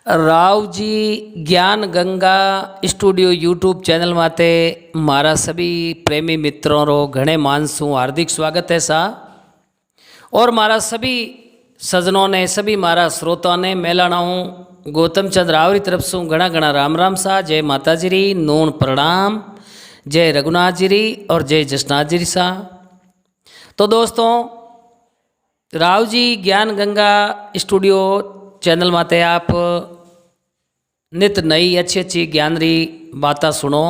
રાવજી જ્ઞાન Ganga studio YouTube channel माते मारा सभी प्रेमी मित्रों रो घणे मानसू हार्दिक स्वागत है सा। और मारा सभी सजनों ने सभी मारा श्रोता ने मेलाणाऊँ गौतम चंद रावरी तरफ से घना घना राम राम सा। जय माताजी री, नून प्रणाम, जय रघुनाथ जी री और जय जसनाथ जी सा। तो दोस्तों, रावजी ज्ञान गंगा स्टूडियो चैनल माते आप नित नई अच्छी अच्छी ज्ञान री बातें सुनो।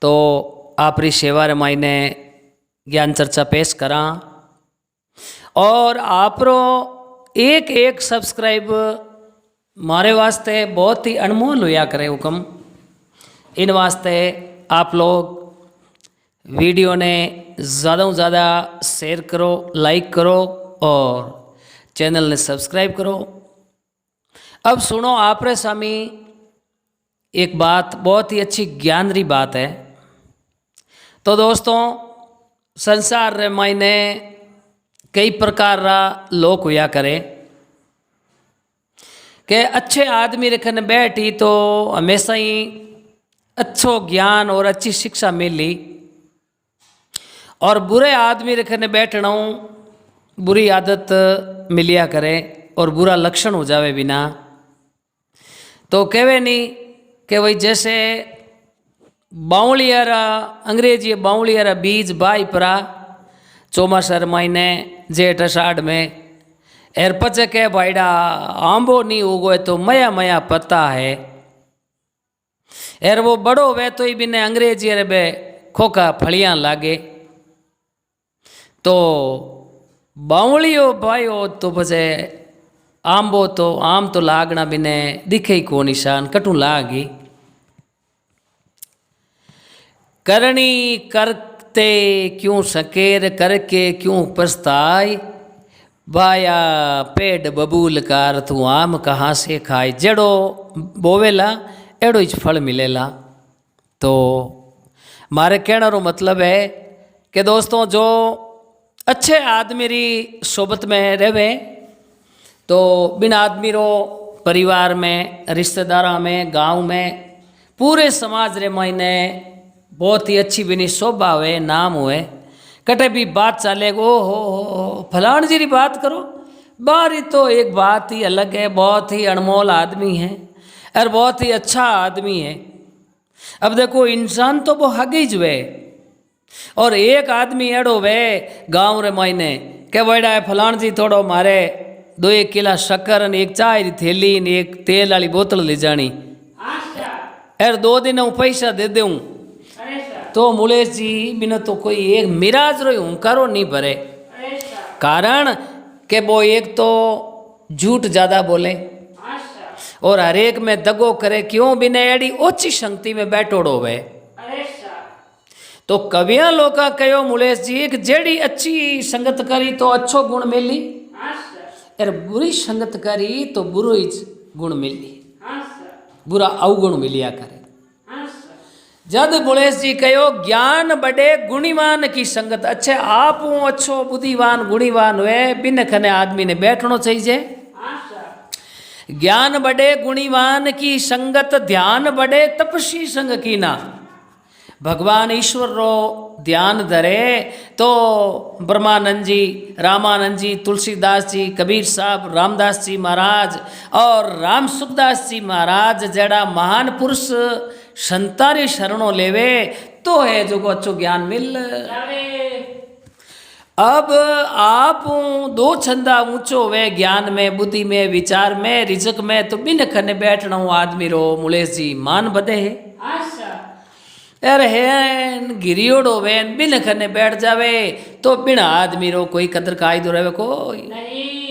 तो आप री सेवा रे मायने ज्ञान चर्चा पेश करा। और आपरो एक एक सब्सक्राइब मारे वास्ते बहुत ही अनमोल होया करे हुक्म। इन वास्ते आप लोग वीडियो ने ज़्यादा से ज़्यादा शेयर करो, लाइक करो और चैनल ने सब्सक्राइब करो। अब सुनो आप रे सामी एक बात, बहुत ही अच्छी ज्ञान री बात है। तो दोस्तों, संसार रे मायने कई प्रकार रा लोग हुआ करे के अच्छे आदमी रखने बैठी तो हमेशा ही अच्छो ज्ञान और अच्छी शिक्षा मिली, और बुरे आदमी रखने बैठना बुरी आदत मिलिया करे और बुरा लक्षण हो जावे बिना। तो कहवे नहीं कि वही जैसे बावलियारा अंग्रेजी बावलियारा बीज बाई परा चौमासर महीने जेठ अषाढ़ में एर पचे के भाईडा आंबो नहीं उगो तो मया मया पत्ता है। एर वो बड़ो वे तो ही बिने अंग्रेजी रे बे खोखा फलियां लागे। तो बावलियो भाईओ तो पचे आंबो तो आम तो लागना बिने दिखे ही को निशान कटू लागी। करनी करते क्यों सकेर करके क्यों पछताई, बाया पेड़ बबूल कार तू आम कहाँ से खाए। जड़ो बोवेला एड़ो ही फल मिलेला। तो मारे कहना रो मतलब है कि दोस्तों, जो अच्छे आदमी री सोबत में रहे तो बिन आदमी रो परिवार में, रिश्तेदारा में, गांव में, पूरे समाज रे मायने बहुत ही अच्छी बिनी शोभा हुए, नाम हुए। कटे भी बात चाले ओ हो फलान जी री बात करो, बारी तो एक बात ही अलग है। बहुत ही अनमोल आदमी है और बहुत ही अच्छा आदमी है। अब देखो, इंसान तो वो हगी ज वे, और एक आदमी एड़ो वे गांव रे मायने के बड़ा है फलान जी थोड़ो मारे 2-1 किला शक्कर ने एक चाय री थैली ने एक तेल वाली बोतल ले जानी, एर 2 दिन हूँ पैसा दे दूँ तो मुलेश जी बिना तो कोई एक मिराज रो हुंकारो नहीं भरे। कारण के वो एक तो झूठ ज़्यादा बोले और हर एक में दगो करे, क्यों बिना एड़ी ओछी संगति में बैठोड़ो वे। तो कवियां लोका कहो मुलेश जी कि जेड़ी अच्छी संगत करी तो अच्छो गुण मिली, और बुरी संगत करी तो बुरो ही गुण मिली, बुरा अवगुण मिलिया करे। जद मुलेश जी कहो ज्ञान बड़े गुणीवान की संगत, अच्छे आप अच्छो बुद्धिवान गुणीवान हुए बिन खने आदमी ने बैठना चाहिए। ज्ञान बड़े गुणीवान की संगत, ध्यान बड़े तपस्वी संग की ना। भगवान ईश्वर रो ध्यान धरे तो ब्रह्मानंद जी, रामानंद जी, तुलसीदास जी, कबीर साहब, रामदास जी महाराज और राम सुखदास जी महाराज जड़ा महान पुरुष संतारी शरणों लेवे तो है जो को अच्छो ज्ञान मिल। अब आप 2 छंदा ऊंचो वे ज्ञान में, बुद्धि में, विचार में, रिजक में, तो बिन खने बैठना हूँ आदमी रो मुलेश जी मान बदे है। अरे है गिरियोड़ो वेन बिन खने बैठ जावे तो बिना आदमी रो कोई कदर कायदो रहे कोई नहीं।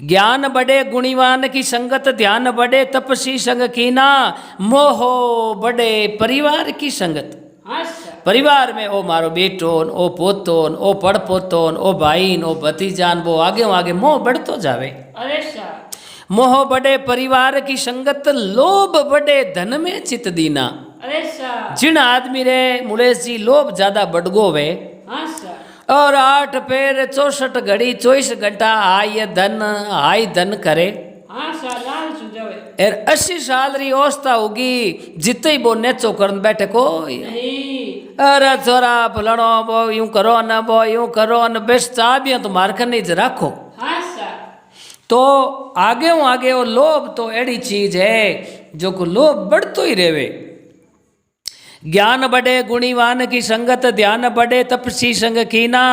ज्ञान बड़े गुणीवान की संगत, ध्यान बड़े तपस्वी संग की ना। मोहो बड़े परिवार की संगत, परिवार में ओ मारो बेटोन, ओ पोतोन, ओ पड़ पोतोन, ओ भाईन, ओ भतीजान, वो आगे आगे मोह बढ़तो जावे। मोह बड़े परिवार की संगत, लोभ बड़े धन में चित दीना। जिन आदमी रे मुलेश जी लोभ ज्यादा बढ़गो वे, और 8 पैर 64 घड़ी 24 घंटा आय धन करे। एर 80 साल री अवस्था होगी जिते ही वो नेचो करन बैठे कोई अरे छोरा फलानो बो यूं करो न बो यूं करो न बेस चाबियां तो मारकर नहीं रखो। तो आगे वो लोभ तो एड़ी चीज है जो को लोभ बढ़तो ही रेवे। ज्ञान बढ़े गुणीवान की संगत, ध्यान बढ़े तपसी संग कीना,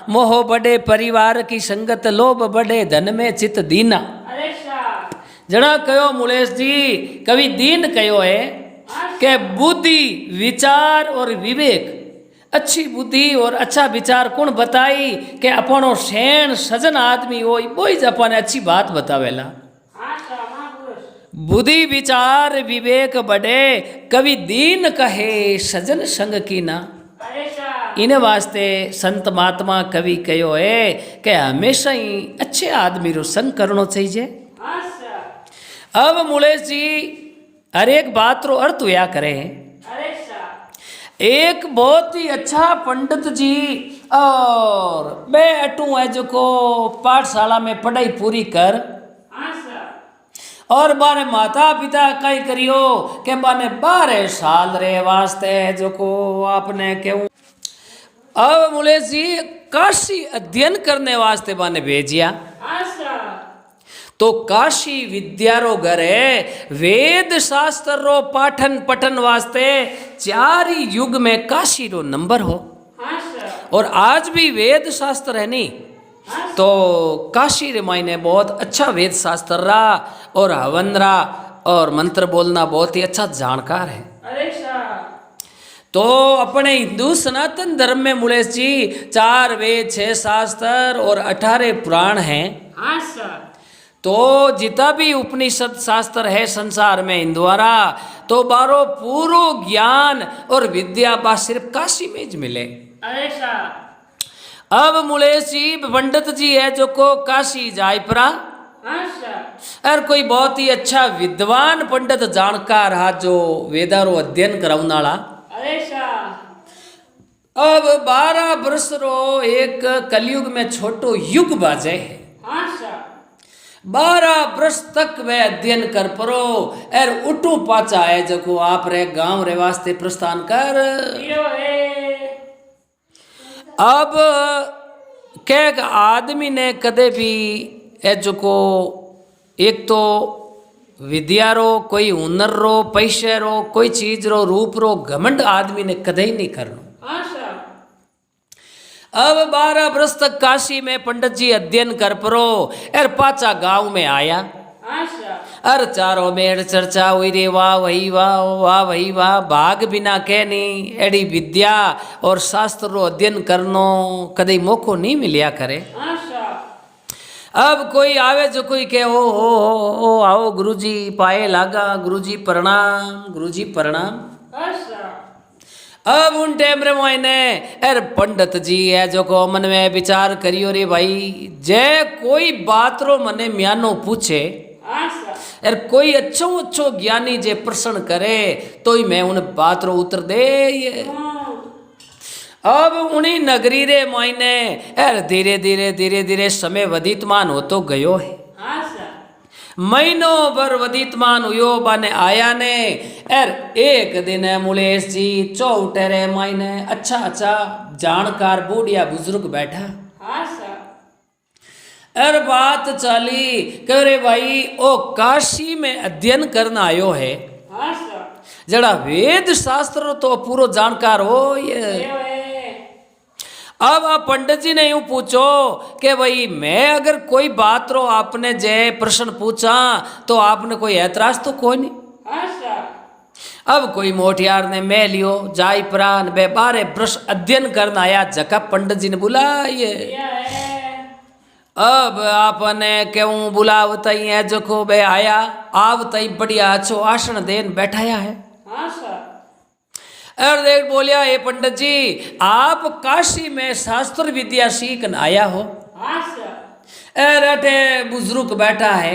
मोह बढ़े परिवार की संगत, लोभ बढ़े धन में चित दीना। जड़ा कहो मुलेश जी कवि दीन कहो है कि बुद्धि विचार और विवेक, अच्छी बुद्धि और अच्छा विचार कौन बताई कि अपनो सैन सजन आदमी हो वो ही अपने अच्छी बात बतावेला। बुद्धि विचार विवेक बढ़े कवि दीन कहे सजन संग की ना। इन वास्ते संत महात्मा कवि कहो है कि हमेशा ही अच्छे आदमी रो संग करना चाहिए। अब मुलेश जी हर एक बात रो अर्थ हुआ करे। एक बहुत ही अच्छा पंडित जी और बे अटू है जो को पाठशाला में पढ़ाई पूरी कर और बारे माता पिता कई करियो के बाने 12 साल रे वास्ते जो को आपने क्यों। अब मुलेश जी काशी अध्ययन करने वास्ते बाने भेजिया। तो काशी विद्या रो घर है, वेद शास्त्र रो पाठन पठन वास्ते 4 युग में काशी रो नंबर हो। और आज भी वेद शास्त्र है नी तो काशी रे मायने बहुत अच्छा वेद शास्त्र रहा और हवन रहा और मंत्र बोलना बहुत ही अच्छा जानकार है। तो अपने हिंदू सनातन धर्म में मुलेश जी 4 वेद 6 शास्त्र और 18 पुराण हैं। तो जितना भी उपनिषद शास्त्र है संसार में हिंदुआरा तो बारो पूरो ज्ञान और विद्या बा सिर्फ काशी में ही मिले। अब मुलेश जी पंडित जी है जो को काशी जाय परा और कोई बहुत ही अच्छा विद्वान पंडित जानकार हा जो वेदारो अध्ययन करावनाला। अब 12 वर्ष रो एक कलयुग में छोटो युग बाजे है। 12 वर्ष तक वह अध्ययन कर परो और उठू पाचा है जो को आप रे गांव रे वास्ते प्रस्थान कर। अब क्या आदमी ने कदे भी जो को एक तो विद्या रो कोई हुनर रो पैसे रो कोई चीज रो रूप रो घमंड आदमी ने कदे ही नहीं करना। अब 12 वर्ष तक काशी में पंडित जी अध्ययन कर परो और पाचा गांव में आया। अर चारों मेड़ चर्चा हुई रे वाह वही वाह वाह वही वाह भाग बिना कह नहीं एड़ी विद्या और शास्त्र रो अध्ययन करनो कदे मौको नहीं मिलिया करे। अब कोई आवे जो कोई के ओ आओ गुरुजी पाए लागा गुरुजी प्रणाम। अब उन टाइम रे मायने अरे पंडित जी है जो को मन में विचार करियो रे भाई जय कोई बात रो मने म्यानो पूछे यार कोई अच्छो ज्ञानी जे प्रश्न करे तो ही मैं उन बात रो उत्तर दे ये। अब उन्हीं नगरी रे मायने यार धीरे धीरे समय व्यतीतमान हो तो गयो है। महीनों भर व्यतीतमान हुयो बाने आया ने यार एक दिन मुलेश जी चौटेरे मायने अच्छा जानकार बूढ़िया बुजुर्ग बैठा अर बात चली कह रे भाई ओ काशी में अध्ययन करना आयो है जड़ा वेद शास्त्र तो पूरा जानकार हो ये। अब आप पंडित जी ने यूं पूछो कि भाई मैं अगर कोई बात रो आपने जय प्रश्न पूछा तो आपने कोई ऐतराज तो कोई नहीं। अब कोई मोटियार ने मैं लियो जाय प्राण बे 12 वर्ष अध्ययन करना आया जका पंडित जी ने बुलाए। अब आपने क्यों बुलावतई है जो को बे आया आवतई बढ़िया अच्छो आसन देन बैठाया है। और देख बोलिया ये पंडित जी आप काशी में शास्त्र विद्या सीखन आया हो। अरे बुजुर्ग बैठा है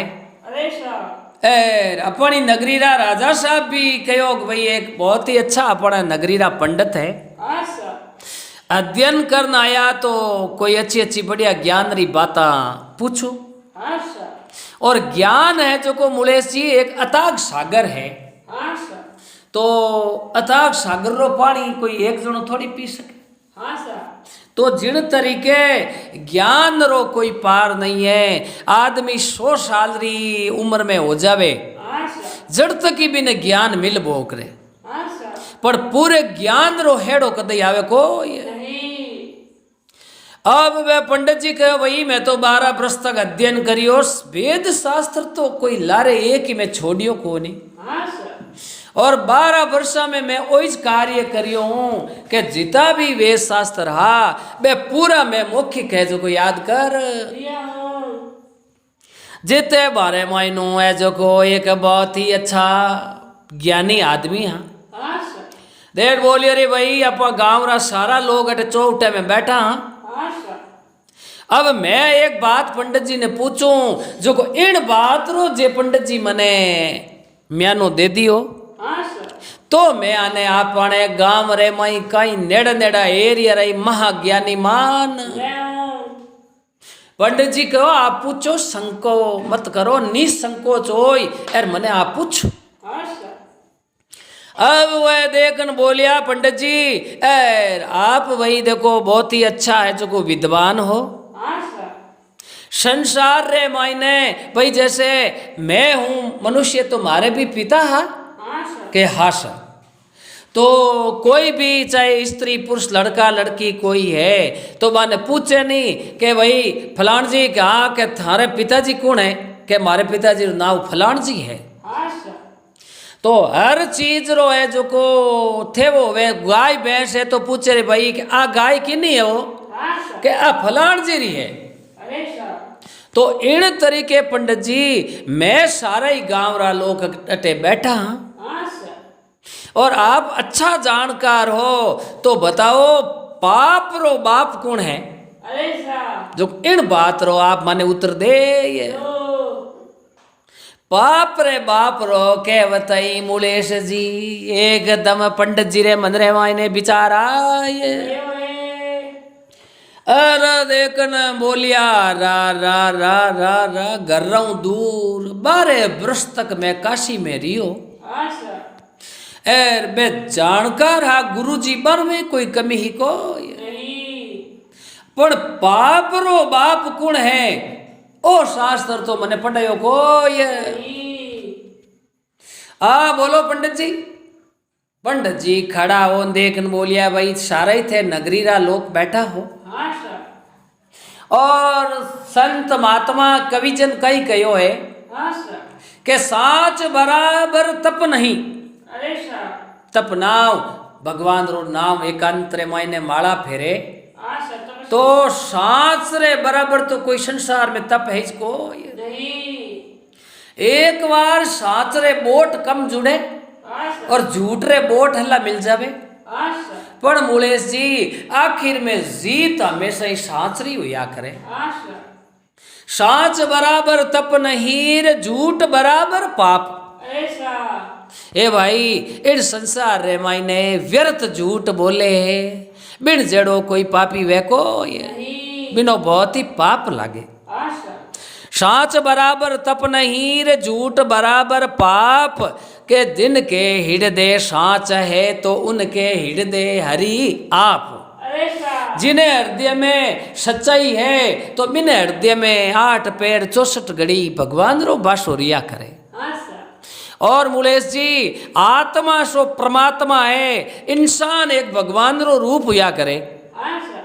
अपनी नगरी रा राजा साहब भी कहो भाई एक बहुत ही अच्छा अपना नगरी रा पंडित है अध्ययन करना आया तो कोई अच्छी बढ़िया ज्ञान री बात पूछो। और ज्ञान है जो को मुलेश जी एक अथाग सागर है। हाँ सर। तो अथाग सागर रो पानी कोई एक जनो थोड़ी पी सके। हाँ सर। तो जिन तरीके ज्ञान रो कोई पार नहीं है। आदमी 100 साल री उम्र में हो जावे, हाँ सर। जड़ तक ही बिन ज्ञान मिल बो करे, हाँ सर। पर पूरे ज्ञान रो हेड़ो कदे आवे कोई नहीं। अब वे पंडित जी कहे वही मैं तो 12 वर्ष तक अध्ययन करियो, वेद शास्त्र तो कोई लारे एक ही में छोड़ियो को नहीं। हाँ सर। और 12 वर्षा में मैं ओइज कार्य करियो हूँ कि जितना भी वेद शास्त्र हा वे पूरा मैं मुख्य कह जो को याद कर। लिया हूँ। जिते 12 महीनों है जो को एक बहुत ही अच्छा ज्ञानी आदमी हा। हाँ सर। देर बोलियो रे भाई अपा गाँव रा सारा लोग अटे चौटे में बैठा हा। हाँ सर। अब मैं एक बात पंडित जी ने पूछूं जो को इन बात रो जे पंडित जी मने म्यानो दे दियो। हाँ सर। तो मैं आने आपने गांव रे मई कई नेड़ा नेड़ा एरिया रही महाज्ञानी मान। लिया हूँ। पंडित जी कहो आप पूछो, संको मत करो, निसंकोच होई यार मने आप पूछो। हाँ सर। अब वह देखन बोलिया पंडित जी एर आप वही देखो बहुत ही अच्छा है जो को विद्वान हो। हाँ सर। संसार रे मायने भाई जैसे मैं हूँ मनुष्य तुम्हारे भी पिता हा हाँ सर। के हाँ सर। तो कोई भी चाहे स्त्री पुरुष लड़का लड़की कोई है तो माने पूछे नहीं कि भाई फलान जी कहा के थारे पिताजी कौन है, के हमारे पिताजी नाम फलान जी है। हाँ सर। तो हर चीज रो है जो को थे वो वे गाय भैंस है तो पूछे रे भाई कि आ गाय की नहीं है वो, हाँ सर। के आ फलान जी रही है। अरे सर। तो इन तरीके पंडित जी मैं सारा ही गांव रा लोग अटे बैठा हाँ, हाँ सर। और आप अच्छा जानकार हो तो बताओ पाप रो बाप कौन है। अरे सर। जो इन बात रो आप माने उत्तर दे ये तो पाप रे बाप रो के बताई मुलेश जी एकदम पंडित जी रे मन रे मायने विचार आए। अरे देखन बोलिया रा रा रा रा रा घर रहूं दूर 12 वर्ष तक मैं काशी में रियो। हाँ सर। एर बे जानकार हा गुरु जी बर में कोई कमी ही को नहीं। पण पाप रो बाप कौन है ओ शास्त्र तो मने पढ़ायो को ये। नहीं। आ बोलो पंडित जी। पंडित जी खड़ा हो देखन बोलिया भाई सारा ही थे नगरी रा लोग बैठा हो। हाँ सर। और संत महात्मा कविजन कई कहो है हाँ सर। कि साच बराबर तप नहीं। अरे सर। तप नाव भगवान रो नाम एकांत रे मायने माला फेरे हाँ सर। तो साच रे बराबर तो कोई संसार में तप है इसको। नहीं। एक बार साच रे बोट कम जुड़े हाँ सर। और झूठ रे बोट हल्ला मिल जावे। हाँ सर। पर मुलेश जी आखिर में जीत हमेशा ही साचरी हुआ करे। हाँ सर। साच बराबर तप नहीं रे झूठ बराबर पाप। अरे सर। ए भाई इन संसार रे मायने व्यर्थ झूठ बोले बिन जड़ो कोई पापी वे को ये नहीं। बिनो बहुत ही पाप लागे। हाँ सर। साच बराबर तप नहीं रे झूठ बराबर पाप के दिन के हृदय साच है तो उनके हृदय हरि आप। अरे सर। जिन्हें हृदय में सच्चाई है तो बिन हृदय में 8 पैर 64 घड़ी भगवान रो बासुरिया करे। हाँ सर। और मुलेश जी आत्मा सो परमात्मा है, इंसान एक भगवान रो रूप हुआ करे। हाँ सर।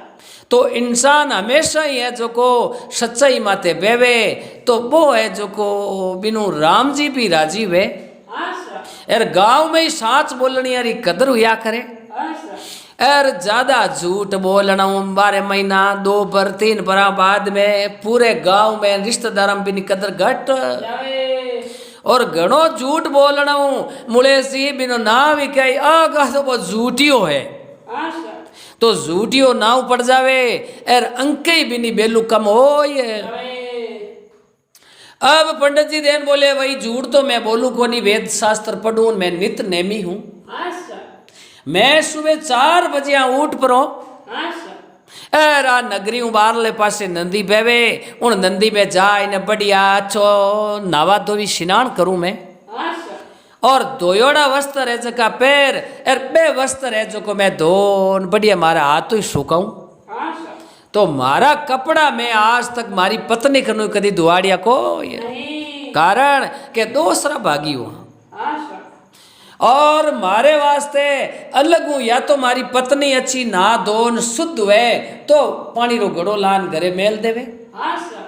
तो इंसान हमेशा ही है जो को सच्चाई माते बेवे तो वो है जो को बिनु राम जी भी राजी वे। हाँ सर। यार गांव में ही साच बोलनी यारी कदर हुआ करे। हाँ सर। यार ज्यादा झूठ बोलना 12 महीना 2 पर 3 पर बाद में पूरे गांव में रिश्तेदार भी कदर घट जावे। और घणो झूठ बोलना मुलेश जी बिनो ना भी कही आगा तो वो झूठियो है। हाँ सर। तो झूठियो नाव पड़ जावे और अंक ही बिनी बेलू कम हो ये। अब पंडित जी देन बोले भाई झूठ तो मैं बोलूं को नहीं, वेद शास्त्र पढ़ूं मैं नित नेमी हूँ। हाँ सर। मैं सुबह 4 बजे उठ पड़ो हाँ सर। एर आ नगरी बारले पासे नंदी बेवे उन नंदी में जाए न बढ़िया अच्छो नावा धोवी स्नान करूं मैं हाँ सर और दोयोड़ा वस्त्र है जका पैर एर बे वस्त्र है जो को मैं धोन बढ़िया मारा हाथ तो सुकाऊं हाँ सर तो मारा कपड़ा मैं आज तक मारी पत्नी कनु कदी दुआड़िया को नहीं कारण के दूसरा भागी हुआ हाँ सर और मारे वास्ते अलग हूँ या तो मारी पत्नी अच्छी ना धोन शुद्ध हुए तो पानी रो घड़ो लान घरे मेल देवे हाँ सर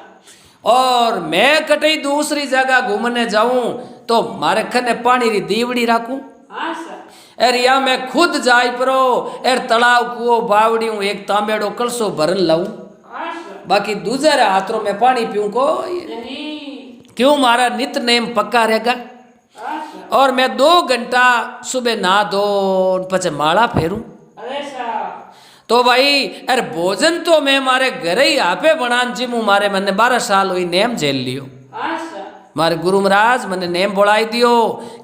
और मैं कटई दूसरी जगह घूमने जाऊं तो मारे खने पानी री दीवड़ी राखूं हाँ सर एर या मैं खुद जाई परो एर तलाव कुओ बावड़ी हूँ एक तांबेड़ो कलसो भरन लाऊं हाँ सर बाकी दूसरे हाथों में पानी पीऊं को नहीं क्यों मारा नित नेम पक्का रहेगा हाँ सर और मैं 2 घंटा सुबह नहा धो पचे माला फेरूं अरे सर तो भाई अरे भोजन तो मैं मारे घरे ही आपे बनान जी मुँह मारे मैंने 12 साल हुई नेम झेल लियो हाँ सर मारे गुरु महाराज मैंने नेम बोलाई दियो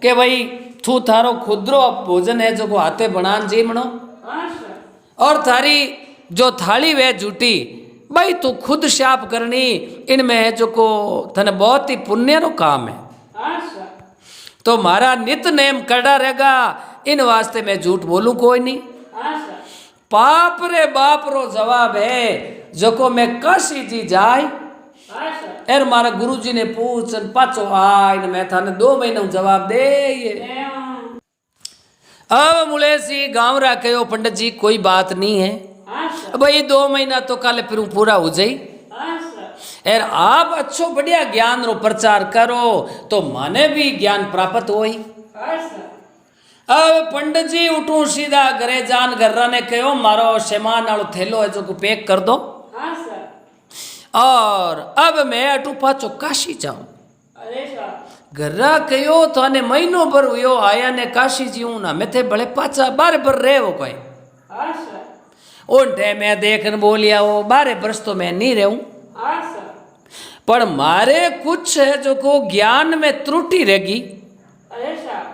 कि भाई तू थारो खुदरो भोजन है जो को हाथे बनान जी मनो हाँ सर और थारी जो थाली वे जूटी भाई तू खुद शाप करनी इनमें है जो को थने बहुत ही पुण्य रो काम है हाँ सर तो मारा नित नेम कड़ा रहेगा इन वास्ते मैं झूठ बोलूं कोई नहीं हाँ सर पाप रे बाप रो जवाब है जो को मैं काशी जी जाय हाँ सर एर मारा गुरु जी ने पूछन पाछो आय ने मैं थाने 2 महीना जवाब दे ये एवं अब मुलेसी गांव रा कहो पंडित जी कोई बात नहीं है हाँ सर भाई 2 महीना तो काले फिर पूरा हो जाई हाँ सर एर आप अच्छो बढ़िया ज्ञान रो प्रचार करो तो माने भी ज्ञान प्राप्त होई हाँ सर अब पंडित जी उठूं सीधा घरे जान गर्रा ने कहो मारो सामान वालो थैलो है जो को पैक कर दो हाँ सर और अब मैं अटू पाछो काशी जाऊं अरे सर गर्रा कहो थाने महीनो भर हुयो आया ने काशी जीऊं ना मैं थे बड़े पाछा 12 भर रहे वो कोई हाँ सर उन टाइम मैं देखन बोलिया वो 12 वर्ष तो मैं नहीं रहूं हाँ सर पर मारे कुछ है जो को ज्ञान में त्रुटि रहेगी अरे सर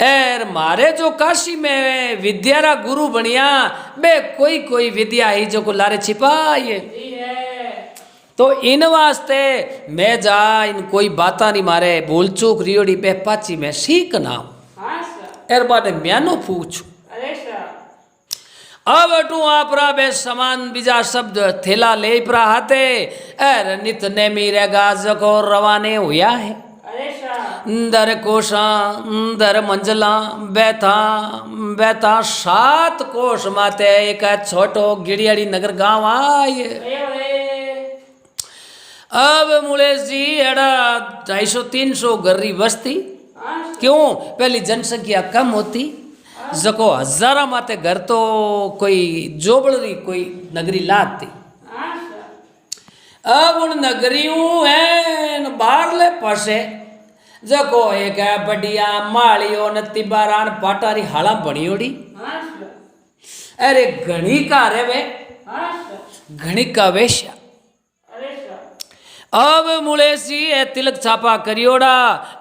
एर मारे जो काशी में विद्यारा गुरु बनिया बे कोई विद्या ही जो को लारे छिपाए जी है तो इन वास्ते मैं जा इन कोई बाता नहीं मारे भूल चूक रियोड़ी पे पाची में सीख ना हाँ सर एर बाटे म्यानो पूछू अरे सर अब अटू आपरा बे समान बीजा शब्द थेला ले परा हाथे एर नित ने मीरेगा जको रवाने हुआ है अरे सर दर कोशा दर मंजला बैठा बैठा 7 कोश माते एक छोटो गिड़ियाड़ी नगर गांव आए अरे अब मुलेश जी एड़ा 250-300 गर्री बस्ती हाँ सर क्यों पहली जनसंख्या कम होती जको हजारा माते घर तो कोई जोबड़ी कोई नगरी लाती हाँ सर अब उन नगरियों है बाहरले पासे जको एक है बढ़िया मालियो न तिबारान पाटारी हाला बणियोड़ी हाँ सर अरे घणी का रे वे हाँ सर घणी का वेश्या अरे सर अब मुलेसी ए तिलक छापा करियोड़ा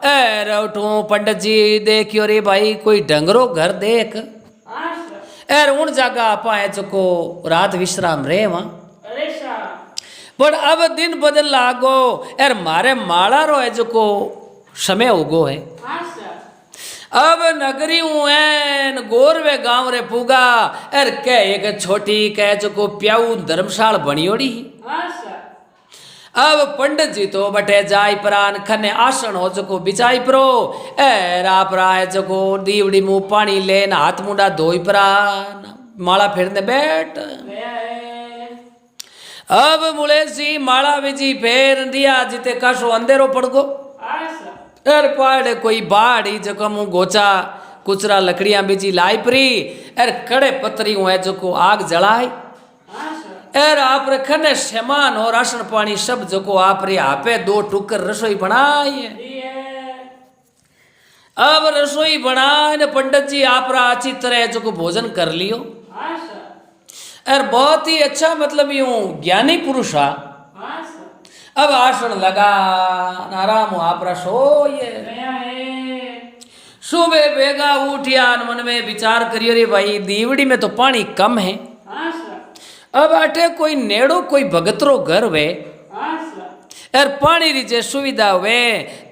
ए रउठू पंडित जी देखियो रे भाई कोई डंगरो घर देख हाँ सर एर उन जगह आपा है चको रात विश्राम रे वहाँ अरे सर पर अब दिन बदल लागो एर मारे माला रो है चको समय उगो है हाँ सर अब नगरी है गोरवे गांव रे पुगा एर के एक छोटी कह चको प्याऊ धर्मशाल बनियोड़ी हाँ सर अब पंडित जी तो बटे जाई प्रान खने आसन हो चको बिछाई परो एर आप राय चको दीवड़ी मुंह पानी लेन हाथ मुंडा धोई प्रान माला फेरने बैठ गया है अब मुलेसी माला विजी फेर दिया जिते काशो अंधेरो पड़ गो हाँ सर एर पाड़ कोई बाड़ी जको मुँह गोचा कुचरा लकड़ियां बीजी लाई परी एर कड़े पतरी हुए जको आग जलाई हाँ सर एर आप रखने सामान और राशन पानी सब जो को आप रे आपे 2 टुकर रसोई बनाई जी है अब रसोई बनाए पंडित जी आप रा अच्छी तरह जो को भोजन कर लियो हाँ सर एर बहुत ही अच्छा मतलब यूं ज्ञानी पुरुष आ हाँ सर अब आसन लगा आराम आप रा सोए गया है सुबह बेगा उठिया मन में विचार करियो रे भाई दीवड़ी में तो पानी कम है हाँ सर अब अटे कोई नेड़ो कोई भगतरो घर वे हाँ सर एर पानी री जे सुविधा हुए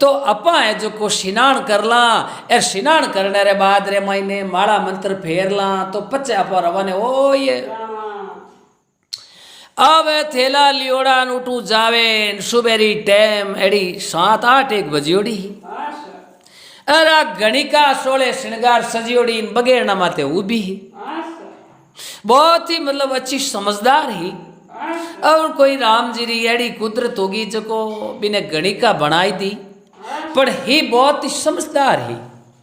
तो अपा है जो को स्नान करला एर स्नान करने रे बाद रे महीने माड़ा मंत्र फेरला तो पचे अपा रवाने ओ ये अब थेला लियोड़ा उठू जावे सुबेरी टाइम एड़ी 7-8 बजियोड़ी हाँ सर अरे गणिका सोले श्रृंगार सजियोड़ी बगेरना माते उभी हाँ सर बहुत ही मतलब अच्छी समझदार ही हाँ सर और कोई राम जी री एड़ी कुदरत होगी जो को बिने गणिका बनाई दी पर ही बहुत ही समझदार ही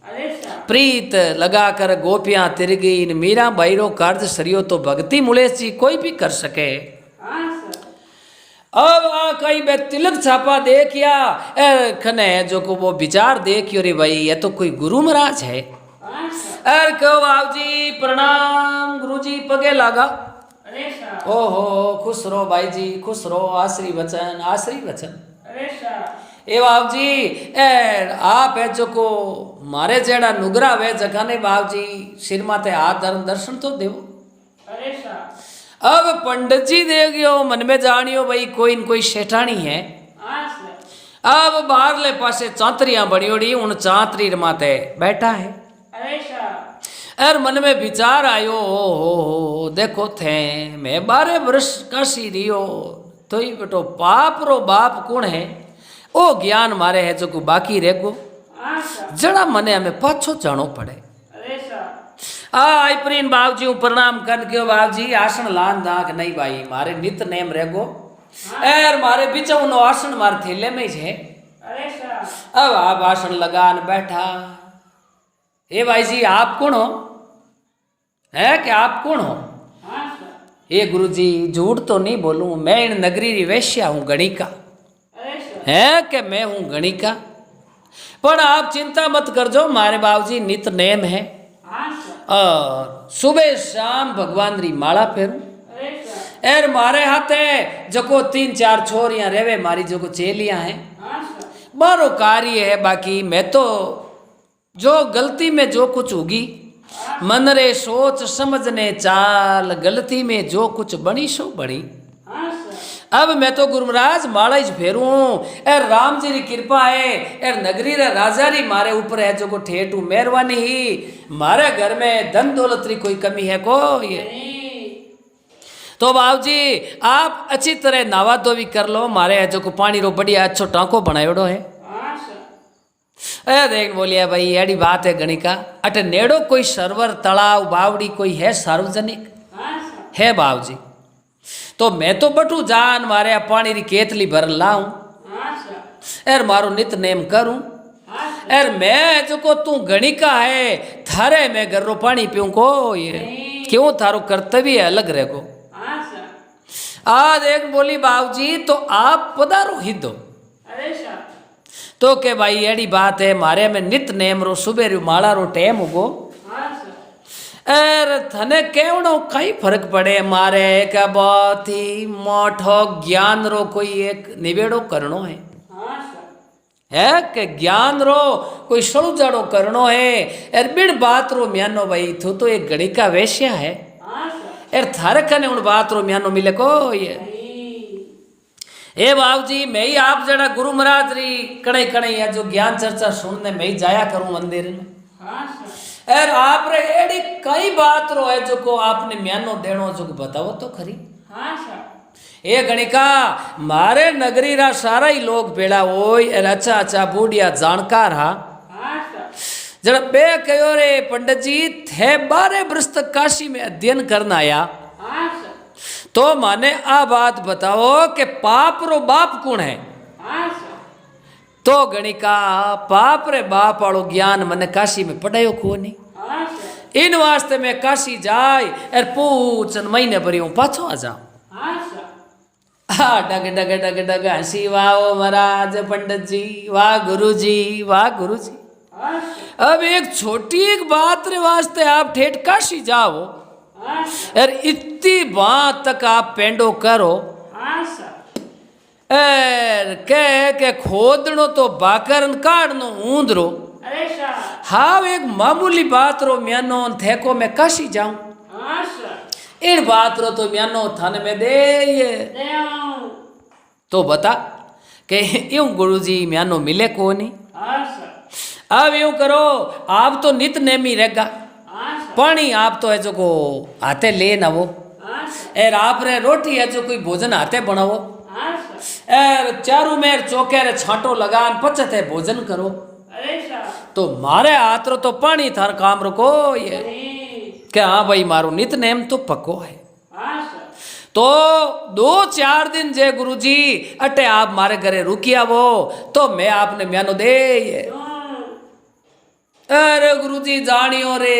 अरे सर प्रीत लगाकर गोपियां तिरगी इन मीरा भाईरो कार्य सरियो तो भक्ति मुलेश जी कोई भी कर सके हाँ सर अब आ कई बे तिलक छापा देखिया खने जो को वो विचार देखियो रे भाई ये तो कोई गुरु महाराज है हाँ सर अरे कहो बाबू जी प्रणाम गुरु जी पगे लागा अरे सर ओहो खुश रहो भाई जी खुश रहो आश्री वचन अरे सर ए बाबू जी आप है जो को मारे जेड़ा नुगरा वे जगह ने बाबू जी सिर माते हाथ धर्म दर्शन तो देवो अरे सर अब पंडित जी देखियो मन में जानियो भाई कोई न कोई सेठानी है हाँ सर अब बाहरले पासे चांतरियां बनियोड़ी उन चांतरी माते बैठा है अरे सर और मन में विचार आयो हो देखो थे मैं 12 वर्ष का सी रियो तो ही बेटो पाप रो बाप कौन है ओ ज्ञान मारे है जो को बाकी रेगो हाँ सर जड़ा मने हमें पाछो जानो पड़े अरे सर आई प्रीन बाबू जी प्रणाम कर के बाबू जी आसन लान दाक नहीं भाई मारे नित नेम रेगो एर मारे बिचो नो आसन मार थेले में ही है अरे सर अब आप आसन लगान बैठा ए भाई जी आप कौन हो है कि आप कौन हो हाँ सर ये गुरु जी झूठ तो नहीं बोलूं मैं इन नगरी री वैश्या हूँ गणिका अरे सर है कि मैं हूँ गणिका पर आप चिंता मत कर जो मारे बाबूजी नित नेम है हाँ सर और सुबह शाम भगवान री माला फेरू अरे सर एर मारे हाथे जको 3-4 छोरियां रेवे मारी जो को चेलियां हैं हाँ सर बारो कार्य है बाकी मैं तो जो गलती में जो कुछ होगी मन रे सोच समझने चाल गलती में जो कुछ बनी सो बनी हाँ सर अब मैं तो गुरु महाराज माला ही फेरू एर राम जी री कृपा है एर नगरी रे राजा री मारे ऊपर है जो को ठेठू मेहरबानी ही मारे घर में धन दौलत री कोई कमी है को ये नहीं तो बाबू जी आप अच्छी तरह नावा धोवी कर लो मारे है जो को पानी रो बढ़िया अच्छो टांको बनायोड़ो है हाँ सर ए देख बोलिया भाई एड़ी बात है गणिका अटे नेड़ो कोई सरवर तालाब बावड़ी कोई है सार्वजनिक हाँ सर है बाबू जी तो मैं तो बटू जान मारे पानी री केतली भर लाऊं हाँ सर एर मारो नित नेम करूं हाँ सर एर मैं जो को तू गणिका है थारे मैं घर रो पानी पीऊं को ये क्यों थारो कर्तव्य अलग रहेगो हाँ सर आ देख बोली बाबू जी तो आप पधारो ही दो अरे सर तो के भाई एड़ी बात है मारे में नित नेम रो सुबह रो माला रो टेम होगो हाँ सर एर थने केवड़ो कई फर्क पड़े मारे का बहुत ही मोठो ज्ञान रो कोई एक निवेड़ो करनो है हाँ सर है के ज्ञान रो कोई सड़ुजाड़ो करनो है एर बिन बात रो म्यानो भाई तू तो एक गणिका वैश्या है हाँ सर एर थारे कने उन बात रो म्यानो मिले को ये नहीं ए बाबू जी मैं ही आप जड़ा गुरु महाराज री कड़े कड़े या जो ज्ञान चर्चा सुनने मैं ही जाया करूं मंदिर में हाँ सर एर आप रे एड़ी कई बात रो है जो को आपने म्यानो देनो जो को बताओ तो खरी हाँ सर ए गणिका मारे नगरी रा सारा ही लोग बेड़ा होय एर अच्छा अच्छा बूढ़िया जानकार हा हाँ सर जरा बे कहो रे पंडित जी थे 12 वर्ष तक काशी में अध्ययन करना आया हाँ सर तो माने आ बात बताओ कि पाप रो बाप कौन है हाँ सर तो गणिका पाप रे बाप वालो ज्ञान मने काशी में पढ़ायो को नहीं हाँ सर इन वास्ते मैं काशी जाय और पूछन महीने भरी हूँ पाछो आ जाऊं हाँ सर हाँ डग डग डग डग हंसी वाह महाराज पंडित जी वाह गुरु जी वाह गुरु जी हाँ सर अब एक छोटी एक बात रे वास्ते आप ठेठ काशी जाओ हाँ सर और इतनी बात तक आप पेंडो करो हाँ सर एर के खोदनो तो बाकर काढ़नो ऊंधरो अरे सर हाँ एक मामूली बात रो म्यानो थेको मैं काशी जाऊं हाँ सर इन बात रो तो म्यानो थाने में दे ये देऊं तो बता के यूं गुरुजी म्यानो मिले को नहीं। हाँ सर अब यूं करो आप तो नित नेमी रहेगा हाँ सर पानी आप तो है जो को हाथे ले ना वो हाँ सर एर आप रे रोटी है जो कोई भोजन हाथे बनावो हाँ सर एर चारू मेर चौके रे छांटो लगान पचत है भोजन करो अरे सर तो मारे हाथ रो तो पानी थार काम रखो ये नहीं कि हाँ भाई मारो नित नेम तो पक्को है। हाँ सर तो 2-4 दिन जे गुरुजी अटे आप मारे घरे रुकिया वो तो मैं आपने म्यानो दे ये अरे गुरुजी जानियो रे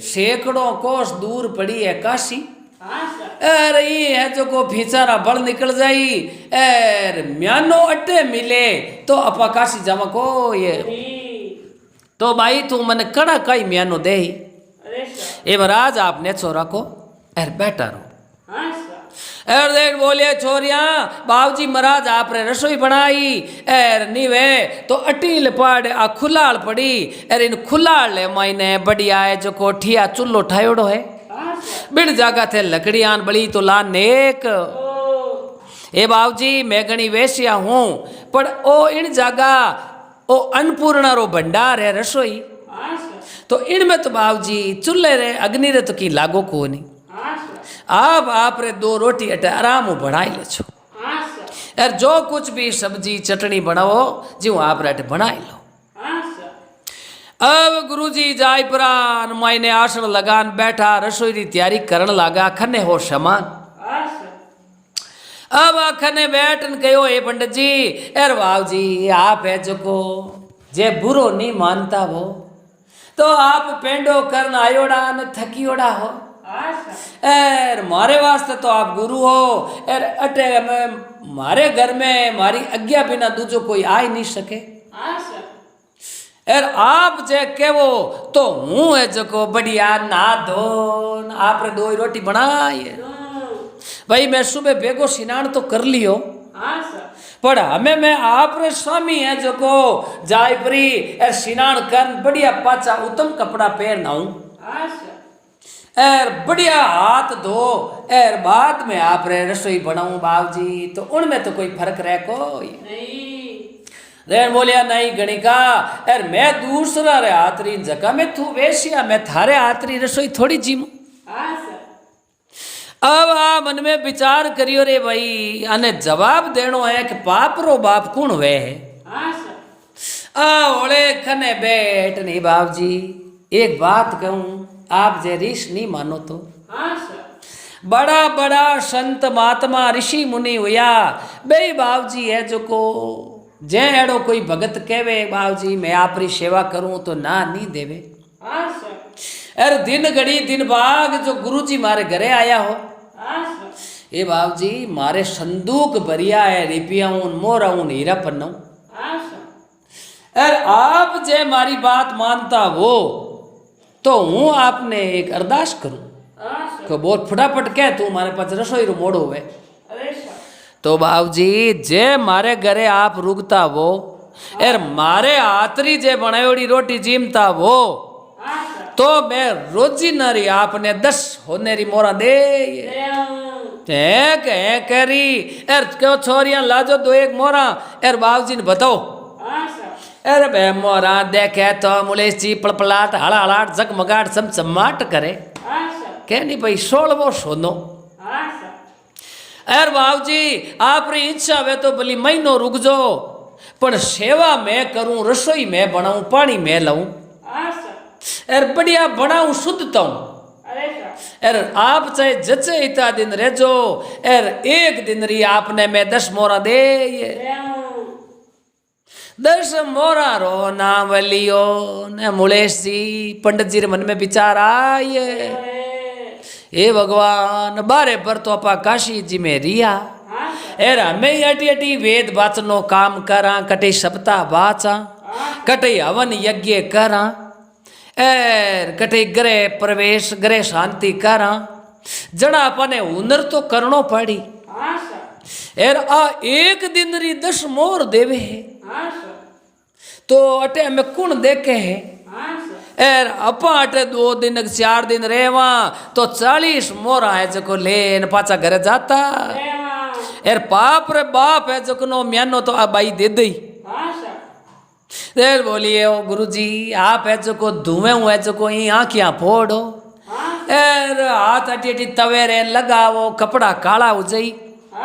सैकड़ों कोस दूर पड़ी है काशी हाँ सर अरे ये है जो को भीचारा बल निकल जाई एर म्यानो अटे मिले तो अपा काशी जामा को ये नहीं तो भाई तू मन कड़ा कई म्यानो दे अरे सर ए महाराज आपने छोरा को एर बैठा रो हाँ सर एर देख बोलिए छोरिया बाबूजी महाराज आप रे रसोई बनाई एर नीवे तो अटील पड़ आ खुलाल पड़ी एर इन खुलाल ले मायने बढ़िया है जो कोठिया चुल्लो ठायोड़ो है हाँ सर बिन जागा थे लकड़ियां बड़ी तो ला नेक ओ ए बाबूजी मैं घनी वेश्या हूँ पर ओ इन जागा ओ अन्नपूर्णा रो भंडार है रसोई हाँ सर तो इनमें तो बाबूजी चुल्ले रे अग्नि रे तो की लागो को नहीं हाँ सर आप रे 2 रोटी अटे आराम बनाई ले छो हाँ सर यार जो कुछ भी सब्जी चटनी बनाओ जो आप रे अटे बनाई लो। हाँ सर अब गुरुजी जाय परान मायने आसन लगान बैठा रसोई री तैयारी करन लागा खने हो समान हाँ सर अब खने बैठन कहो ए पंडित जी एर बाबू जी आप है जो को जे बुरो नहीं मानता वो तो आप पेंडो करन आयोड़ा न थकियोड़ा हो हाँ सर एर मारे वास्ते तो आप गुरु हो एर अटे में मारे घर में मारी आज्ञा बिना दूजो कोई आ ही नहीं सके हाँ सर एर आप जे केवो तो हूँ है जो को बढ़िया ना धो आप रे 2 रोटी बनाई भाई मैं सुबह बेगो स्नान तो कर लियो हाँ सर पर हमें मैं आप रे स्वामी है जो को जायपरी एर स्नान कर बढ़िया पाचा उत्तम कपड़ा पहन नाऊं हाँ सर एर बढ़िया हाथ धो एर बाद में आप रे रसोई बनाऊं बाबूजी तो उनमें तो कोई फर्क रह कोई नहीं रेन बोलिया नहीं गणिका एर मैं दूसरा रे हाथरी जगह में तू वेश्या मैं थारे हाथरी रसोई थोड़ी जीमू। हाँ सर अब आ मन में विचार करियो रे भाई आने जवाब देनो है कि पाप रो बाप कौन वे है। हाँ सर आ ओले खने बैठ नहीं बाप जी एक बात कहूँ आप जे ऋषि नहीं मानो तो हाँ सर बड़ा बड़ा संत महात्मा ऋषि मुनि हुआ बे बाप जी है जो को जे एड़ो कोई भगत कहवे बाप जी मैं आपरी सेवा करूँ तो ना नहीं देवे। हाँ सर अरे दिन घड़ी दिन बाग जो गुरु जी मारे घरे आया हो हाँ सर ए बाबू जी मारे संदूक भरिया है रिपिया मोरा हीरा पन्ना हाँ सर अरे आप जे मारी बात मानता हो तो हूँ आपने एक अरदास करूँ हाँ सर को बहुत फटाफट कह तू मारे पास रसोई रो मोड़ो हुए अरे सर तो बाबू जी जे मारे घरे आप रुकता हो एर मारे हाथरी जे बनायोड़ी रोटी जीमता हो हाँ सर तो मैं रोजी नरी आपने 10 होने री मोरा दे करी एर क्यों छोरियां लाजो 2-1 मोरा एर बाबूजी ने बताओ हाँ सर अरे बे मोरा देखे तो मुलेश जी पलपलाट हड़ाहड़ाट जगमगाट चमचमाट करे हाँ सर कह नहीं भाई 16 सोनो हाँ सर एर बाबूजी आपरी इच्छा वे तो भली महीनो रुक जो पर सेवा मैं करूं रसोई मैं बनाऊं पानी मैं लाऊं हाँ सर एर बढ़िया बनाऊं शुद्धता हूं अरे सर एर आप चाहे जचे इतना दिन रह जो एर एक दिन री आपने मैं 10 मोरा दे ये 10 मोरा रो नावलियो न मुलेश जी पंडित जी रे मन में विचार आए हे भगवान बारे पर तो अपा काशी जी में रिया हाँ सर एर हमें अटी अटी वेद वाचनो काम करा कटे सप्ताह वाचा कटे हवन यज्ञ करा एर कटे ग्रह प्रवेश ग्रह शांति करा जड़ा अपने हुनर तो करनो पड़ी हाँ सर एर आ एक दिन री 10 मोर देवे है हाँ सर तो अटे हमें कौन देखे है हाँ सर एर अपाट 2 दिन 4 दिन रेवा तो 40 मोरा है जको लेन पाचा घरे जाता रेवा एर बाप रे बाप है जको नो म्यानो तो आ बाई दे दई आशा एर बोलिए ओ गुरुजी आप है जको धुएं हुए जको ई आंखियां फोड़ो एर हाथ अटी अटी तवेरे लगावो कपड़ा काला हो जाई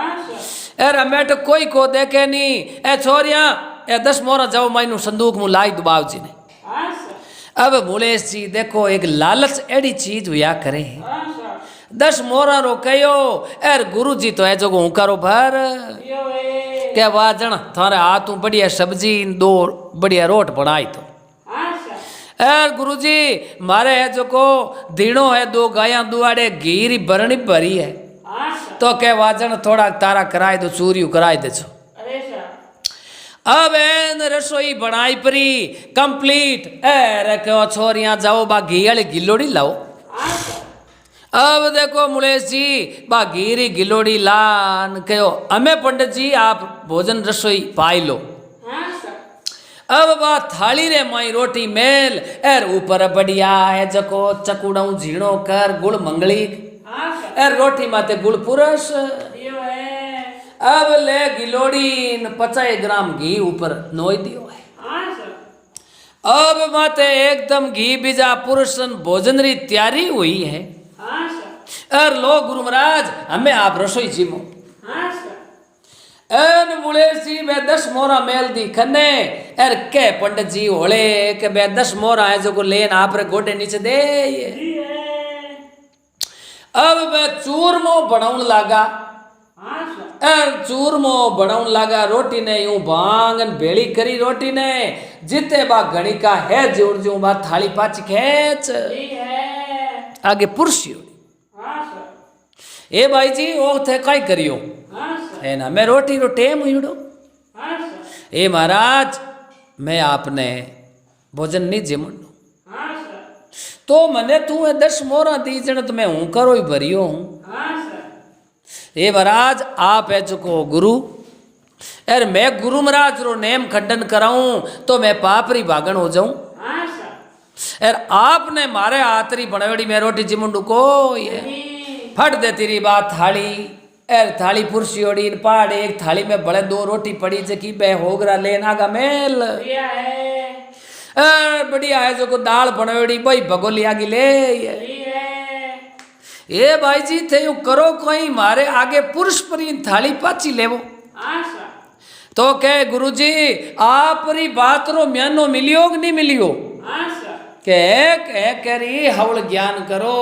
आशा एर हमें तो कोई को देखे नहीं ए छोरिया ए 10 मोरा जाओ माइनू संदूक मु लाई दुबाव जी ने आशा अब मुलेश जी देखो एक लालच एड़ी चीज हुआ करे आशा 10 मोरा रो कयो एर गुरु जी तो है जो हूं करो भर यो ए के वाजण थारे हाथ बढ़िया सब्जी 2 बढ़िया रोट बनाई तो आशा एर गुरु जी मारे है जो को दीणो है 2 गाया दुआड़े घीरी बरणी भरी है आशा तो के वाजण थोड़ा तारा कराए दो चूरियू कराए दे छो अरेशा अब एन रसोई बनाई परी कंप्लीट एर क्यों छोरियां जाओ बा घी वाली गिलोड़ी लाओ आशा अब देखो मुलेश जी बा घीरी गिलोड़ी लान कहो हमें पंडित जी आप भोजन रसोई पाई लो आशा अब बा थाली रे माई रोटी मेल एर ऊपर बढ़िया है जको चकुड़ाऊ झीणो कर गुड़ मंगली आशा एर रोटी माते गुड़ पुरस यो ए अब ले गिलोड़ी 50 ग्राम घी ऊपर नोई दियो है आशा अब माते एकदम घी बीजा पुरुषन भोजन री तैयारी हुई है आशा एर लो गुरु महाराज हमें आप रसोई जीमो आशा एन मुलेश जी बे 10 मोरा मेल दी खने एर के पंडित जी होले के बे 10 मोरा है जो को लेन आप रे गोडे नीचे दे ये जी ए अब बे चूरमो बनाउन लागा आशा एर चूरमो बनाउन लागा रोटी ने यूं भांगन भेड़ी करी रोटी ने जिते बा घड़ी का है जोर जो बा थाली पाची खेच जी है आगे पुरसी आशा ए भाई जी ओ थे काई करियो आशा है ना मैं रोटी रो टेम हुईड़ो आशा ए महाराज मैं आपने भोजन नहीं जिमण आशा तो मने तू 10 मोरा दी जण तो मैं हूं करो ही भरियो हूं आशा ए महाराज आप है चुको गुरु अरे मैं गुरु महाराज रो नेम खंडन कराऊं तो मैं पापरी भागण हो जाऊं आशा अरे आपने मारे आतरी बनावड़ी में रोटी जिमुंडू को ये जी फट दे तेरी बात थाली एर थाली पुरसी ओड़ी पहाड़ एक थाली में बड़े 2 रोटी पड़ी जकी बे होगरा लेन आगा मेल बढ़िया है बढ़िया है जो को दाल बनावड़ी भाई भगोली आगी ले ये जी है ए भाई जी थे यू करो कोई मारे आगे पुरुष परी थाली पाची लेवो आशा तो कहे गुरुजी आप री बात रो म्यानो मिलियो कि नहीं मिलियो आशा कह करी हवल ज्ञान करो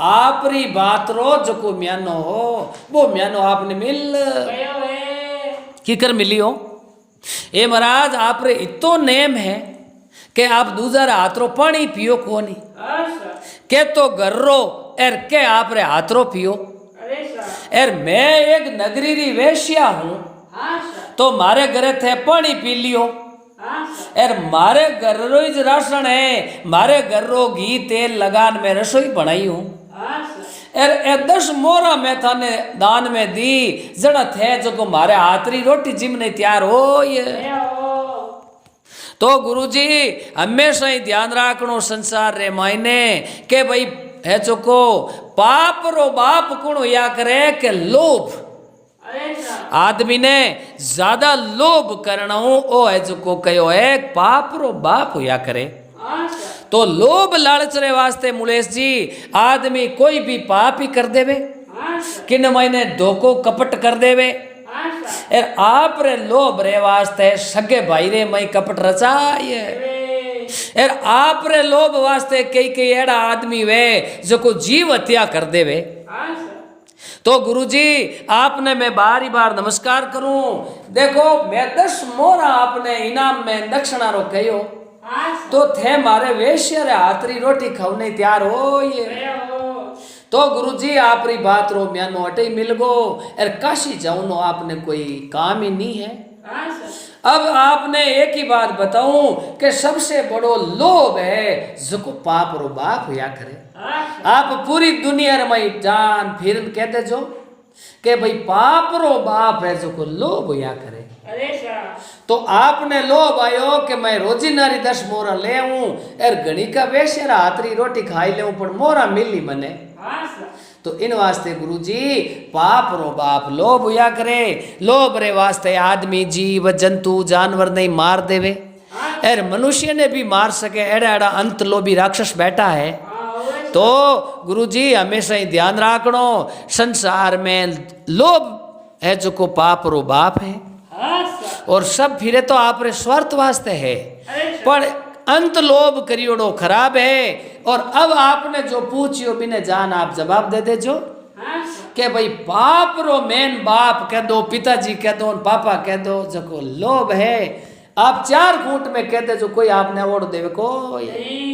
आप री बात रो जो को म्यानो हो वो म्यानो आपने मिल गयो है की कर मिलियो ए महाराज आप रे इतो नेम है कि आप दूसरा हाथ रो पानी पियो कोनी आशा के तो घर रो एर के आप रे हाथ रो पियो अरेशा एर मैं एक नगरी री वेश्या हूँ आशा तो मारे घरे थे पानी पी लियो आशा एर मारे घर रो ही राशन है मारे घर रो घी तेल लगान में रसोई बनाई हूँ आशा एर ए 10 मोरा मैं थाने दान में दी जड़ा थे जो को मारे हाथरी रोटी जिम नहीं तैयार हो ये गयो तो गुरुजी हमेशा ही ध्यान रखनो संसार रे मायने के भाई है जो को पाप रो बाप कुण होया करे के लोभ अरेशा आदमी ने ज्यादा लोभ करना ओ है जो को कहो है पाप रो बाप होया करे आशा तो लोभ लालच रे वास्ते मुलेश जी आदमी कोई भी पाप ही कर देवे आशा किन महीने धोखो कपट कर देवे आशा एर आप रे लोभ रे वास्ते सगे भाई रे मई कपट रचाए रे एर आप रे लोभ वास्ते कई कई एड़ा आदमी वे जो को जीव हत्या कर देवे आशा तो गुरुजी आपने मैं बार ही बार नमस्कार करूं देखो मैं 10 मोरा आपने इनाम में दक्षिणा रो कहो आशा तो थे मारे वेश्य रे हाथरी रोटी खाने तैयार हो ये गयो तो गुरुजी आप री बात रो म्यानो अटे मिल गो एर काशी जाऊं नो आपने कोई काम ही नहीं है आशा अब आपने एक ही बात बताऊं कि सबसे बड़ो लोभ है जिको पाप रो बाप होया करे आशा आप पूरी दुनिया रे मई जान फिर कहते जो कि भाई पाप रो बाप है जिको लोभ होया करे अरे सा तो आपने लोभ आयो कि मैं रोजी नारी 10 मोरा ले आऊं और घणी का वेश हाथरी रोटी खाई ले पर मोरा मिली मने। हाँ सा तो इन वास्ते गुरुजी पाप रो बाप लोभ हुआ करे। लोभ रे वास्ते आदमी जीव जंतु जानवर नहीं मार देवे और मनुष्य ने भी मार सके। एड़ा एड़ा अंत लोभी राक्षस बैठा है। तो गुरुजी हमेशा ही ध्यान रखनो संसार में लोभ है जो को पाप रो बाप है हाँ सा और सब फिरे तो आप रे स्वार्थ वास्ते है अरे सा पर अंत लोभ करियोड़ो खराब है। और अब आपने जो पूछियो बिने जान आप जवाब दे दे जो हाँ सा के भाई पाप रो मेन बाप कह दो पिताजी कह दो पापा कह दो जो को लोभ है। आप 4 घूंट में कहते जो कोई आपने ओढ़ देवे कोई नहीं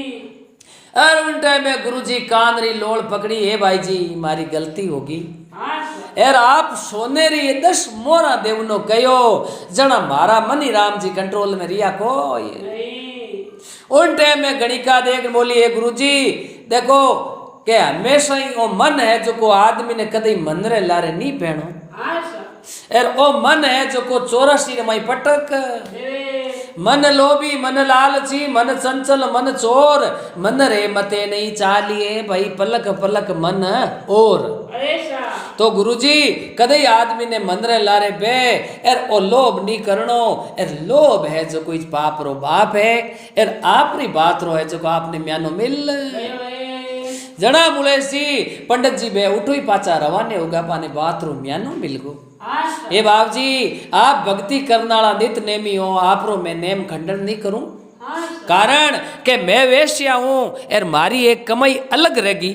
और उन टाइम में गुरुजी कान री लोड़ पकड़ी है भाई जी मारी गलती होगी हाँ सा एर आप सोने री 10 मोरा देवनो कहो जना मारा मनी राम जी कंट्रोल में रिया कोई नहीं उन टाइम में गणिका देख बोली है गुरुजी देखो के हमेशा ही वो मन है जो को आदमी ने कदी मन रे लारे नहीं पहनो हाँ सा एर ओ मन है जो को 84 रे माई पटक अरे मन लोभी मन लालची मन चंचल मन चोर मन रे मते नहीं चालिए भाई पलक पलक मन और। अरे सा तो गुरुजी कदई आदमी ने मन रे लारे बे एर ओ लोभ नहीं करनो एर लोभ है जो कोई पाप रो बाप है एर आपरी बात रो है जो को आपने म्यानो मिल जड़ा मुलेश जी पंडित जी बे उठो ही पाचा रवाने होगा पाने बात रो म्यानो मिल गो। हाँ सा ये बाप जी आप भक्ति करनाला नित नेमी हो आप रो मैं नेम खंडन नहीं करूं हाँ सा कारण के मैं वेश्या हूं और मारी एक कमाई अलग रहेगी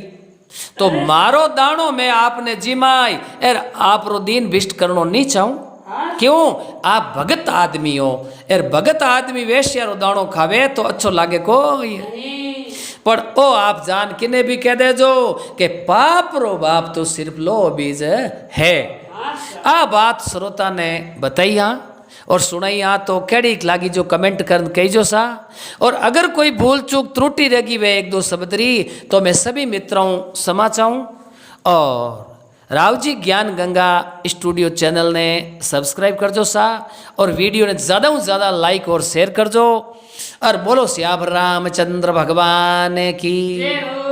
तो मारो दाणो मैं आपने जिमाई और आप रो दीन बिष्ट करनो नहीं चाहूं क्यों आप भगत आदमी हो और भगत आदमी वेश्या रो दाणो खावे तो अच्छो लागे कोई नहीं पर ओ आप जान किने भी कह दे जो के पाप रो बाप तो सिर्फ लो बीज है। हाँ सा आ बात श्रोता ने बताई हाँ और सुनाई हाँ तो कैडी लागी जो कमेंट कर कहीजो सा। और अगर कोई भूल चूक त्रुटि रहेगी वे 1-2 शब्द री तो मैं सभी मित्रों क्षमा चाहूँ। और राव जी ज्ञान गंगा स्टूडियो चैनल ने सब्सक्राइब कर जो सा और वीडियो ने ज़्यादा से ज़्यादा लाइक और शेयर कर जो। और बोलो श्याम रामचंद्र भगवान की जय हो।